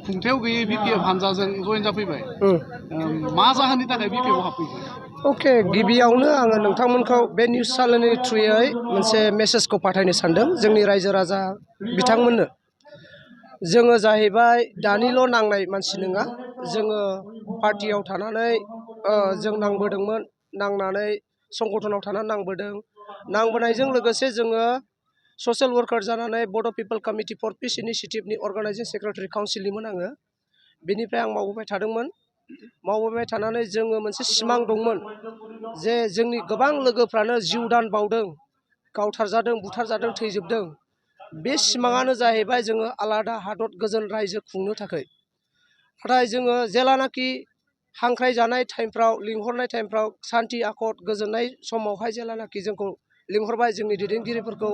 खुंथायाव गैयै बिपिएफ हानजाजों जयेन जाफैबाय मा जाहोननि थाखाय बिपिएफआव हाबफैखो? अके गिबियावनो आङो नोंथांमोनखौ बे निउस चेनेलनि थ्रुयै मोनसे मेसेजखौ पाठायनो सानदों जोंनि रायजो राजा बिथांमोननो। जोङो जाहैबाय दानिल' नांनाय मानसि नङा, जोङो पार्टियाव थानानै जों नांबोदोंमोन, नांनानै संगठनाव थानानै नांबोदों, नांबोनायजों लोगोसे जोङो ससियेल वर्कार जानानै बड' पिपल कमिटि फर पिस इनिशिएटिभनि अर्गानाइजिं सेक्रेटारि काउन्सिलनिमोन आङो। बेनिफ्राय आं मावबोबाय थादोंमोन। मावबोबाय थानानै जोङो मोनसे सिमां दंमोन जे जोंनि गोबां लोगोफ्रानो जिउ दान बावदों, गावथारजादों, बुथारजादों, थैजोबदों। बे सिमाङानो जाहैबाय जोङो आलादा हादर गोजोन रायजो खुंनो थाखाय। नाथाय जोङो जेलानाखि हांख्रायजानाय टाइमफ्राव, लिंहरनाय टाइमफ्राव, सान्थि आखद गोजोननाय समावहाय जेलानाखि जोंखौ लिंहरबाय, जोंनि दैदेनगिरिफोरखौ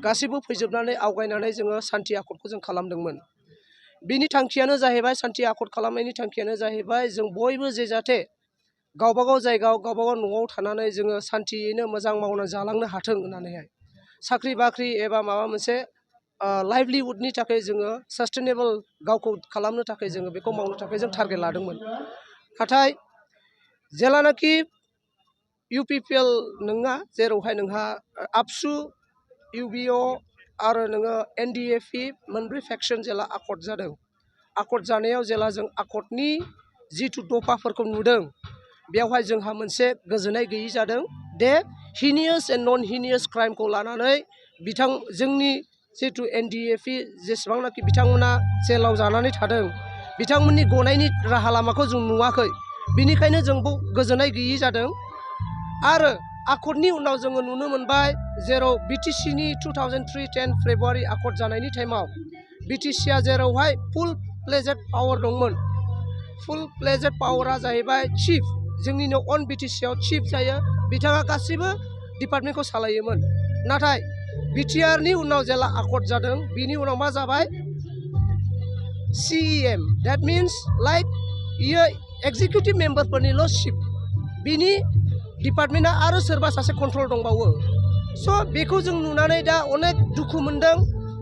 गासैबो फैजोबनानै आवगायनानै जोङो सान्थि आखदखौ जों खालामदोंमोन। बिनि थांखियानो जाहैबाय, सान्थि आखद खालामनायनि थांखियानो जाहैबाय जों बयबो जे जाहाथे गावबागाव जायगायाव गावबागाव न'आव थानानै जोङो सान्थियैनो मोजां मावनानै जालांनो हाथों होननानैहाय। साख्रि बाख्रि एबा माबा मोनसे लाइभलिहुडनि थाखाय जोङो सास्टेनेबल गावखौ खालामनो थाखाय जोङो बेखौ मावनो थाखाय जों टारगेट लादोंमोन। नाथाय जेलानाखि इउपिपिएल नङा, जेरावहाय नोंहा आबसु, इउबिअ आरो नोङो एनडिएफि मोनब्रै फेक्सन जेला आकर्ड जादों, आकर्ड जानायाव जेला जों आकर्डनि जिथु दफाफोरखौ नुदों, बेवहाय जोंहा मोनसे गोजोननाय गैयि जादों। दे हिनियास एन्ड नन हिनियास क्राइमखौ लानानै जोंनि जिथु एनडिएफि जेसेबांनाखि बिथांमोना जेलाव जानानै थादों, बिथांमोननि गनायनि राहा लामाखौ जों नुवाखै। बिनिखायनो जों गोजोननाय गैयि जादों। आरो आकर्डनि उनाव जोङो नुनो मोनबाय, जेराव बिटिसिनि 2003-10 फेब्रुवारि आकर्ड जानायनि टाइमाव बिटिसिया जेरावहाय फुल प्लेजेड पावार दंमोन। फुल प्लेजेड पावारा जाहैबाय चिफ, जोंनिनो अन बिटिसिआव चिफ जायो, बिथाङा गासैबो डिपार्टमेन्टखौ सालायोमोन। नाथाय बिटिआरनि उनाव जेला आकर्ड जादों, बिनि उनाव मा जाबाय, सिइएम, डेट मिन्स लाइक इयो एक्जिकिउटिभ मेम्बारफोरनिल' चिफ, बिनि डिपार्टमेन्टआ आरो सोरबा सासे कन्ट्रल दंबावो। स' बेखौ जों नुनानै दा अनेक दुखु मोनदों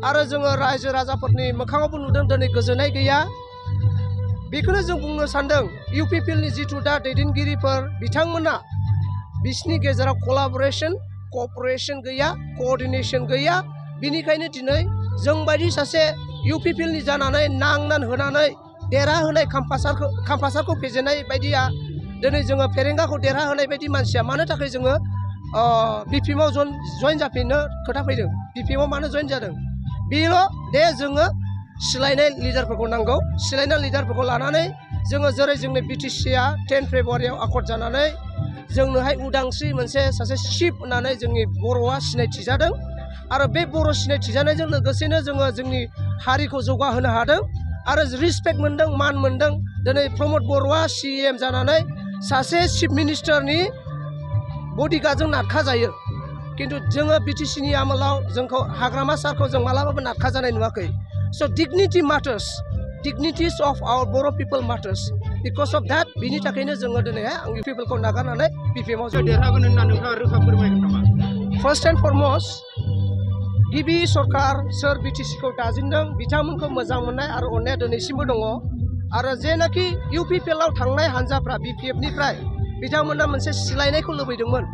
आरो जोङो रायजो राजाफोरनि मोखाङावबो नुदों दिनै गोजोननाय गैया। बेखौनो जों बुंनो सानदों, इउपिपिएलनि जिथु दा दैदेनगिरिफोर बिथांमोना बिसिनि गेजेराव क'अपारेसन गैया, क'अर्डिनेसन गैया। बिनिखायनो दिनै जोंबायदि सासे इउपिपिएलनि जानानै नांनानै होनानै देरहाहोनाय खाम्फासारखौ फेजेननाय बायदिया, दिनै जोङो फेरेंगाखौ देरहाहोनाय बायदि मानसिया मानो थाखाय जोङो बिपिएमआव जयेन जाफिननो खोथा फैदों, बिपिएमआव मानो जयेन जादों? बेल' दे जोङो सोलायनाय लिडारफोरखौ नांगौ। सोलायनाय लिडारफोरखौ लानानै जोङो जेरै जोंनि बिटिसिआ 10 फेब्रुवारियाव आकर्ड जानानै जोंनोहाय उदांस्रि मोनसे सासे चिफ होननानै जोंनि बर'आ सिनायथि जादों। आरो बे बर' सिनायथि जानायजों लोगोसेनो जोङो जोंनि हारिखौ जौगाहोनो हादों आरो रिसपेक्ट मोनदों, मान मोनदों। दिनै प्रमद बर'आ सिएम जानानै सासे चिफ मिनिस्टारनि बडिगार्डजों नारखाजायो। खिन्थु जोङो बिटिसिनि आमोलाव जोंखौ हाग्रामा सारखौ जों मालाबाबो नारखाजानाय नुवाखै। So' dignity matters, dignities of our Bodo' people matters. Because of that, बिनि थाखायनो जोङो दिनैहाय आं इउपिपिएलखौ नागारनानै बिपिएमआव देरहागोन होनना नोंथाङा रोखा फोरमायगोन नामा? फार्स्ट एन्ड फरमस्ट, गिबि सरकार सोर बिटिसिखौ दाजेनदों बिथांमोनखौ मोजां मोननाय आरो अननाया दिनैसिमबो दङ। आरो जेनाखि इउपिपिएलआव थांनाय हान्जाफ्रा बिपिएफनिफ्राय बिथांमोना मोनसे सोलायनायखौ लुबैदोंमोन।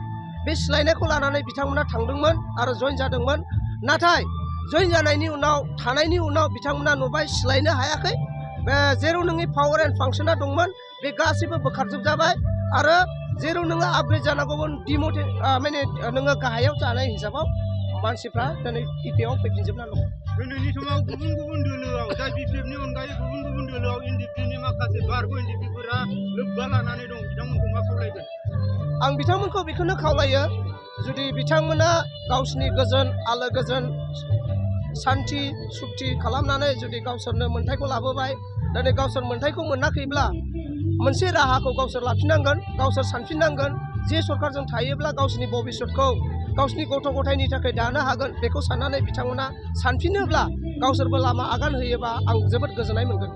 बे सोलायनायखौ लानानै बिथांमोना थांदोंमोन आरो जयेन जादोंमोन। नाथाय जयेन जानायनि उनाव, थानायनि उनाव बिथांमोना नुबाय सोलायनो हायाखै। जेराव नोंनि पावार एन्ड फांसना दंमोन, बे गासैबो बोखारजोबजाबाय। आरो जेराव नोङो आपग्रेड जानांगौमोन, माने नोङो गाहायाव जानाय हिसाबाव मानसिफ्रा दिनै बिपिएफआव फैफिनजोबना दं। दिनैनि समाव गुबुन गुबुन दोलोआव, जाय बिपिएफनि अनगायै गुबुन गुबुन दोलोआव एनडिएफनि माखासे बारग' एनडिएफिफोरा लोब्बा लानानै दं, बिथांमोनखौ मा खावलायगोन? आं बिथांमोनखौ बेखौनो खावलायो, जुदि बिथांमोना गावसिनि गोजोन, आलो गोजोन, सान्थि सुक्ति खालामनानै जुदि गावसोरनो मोन्थायखौ लाबोबाय, दिनै गावसोर मोन्थायखौ मोनाखैब्ला मोनसे राहाखौ गावसोर लाफिननांगोन, गावसोर सानफिननांगोन। जे सरकारजों थायोब्ला गावसिनि भबिष्यतखौ गावसिनि गथ' गथायनि थाखाय दानो हागोन, बेखौ साननानै बिथांमोना सानफिनोब्ला, गावसोरबो लामा आगान होयोबा आं जोबोद गोजोननाय मोनगोन।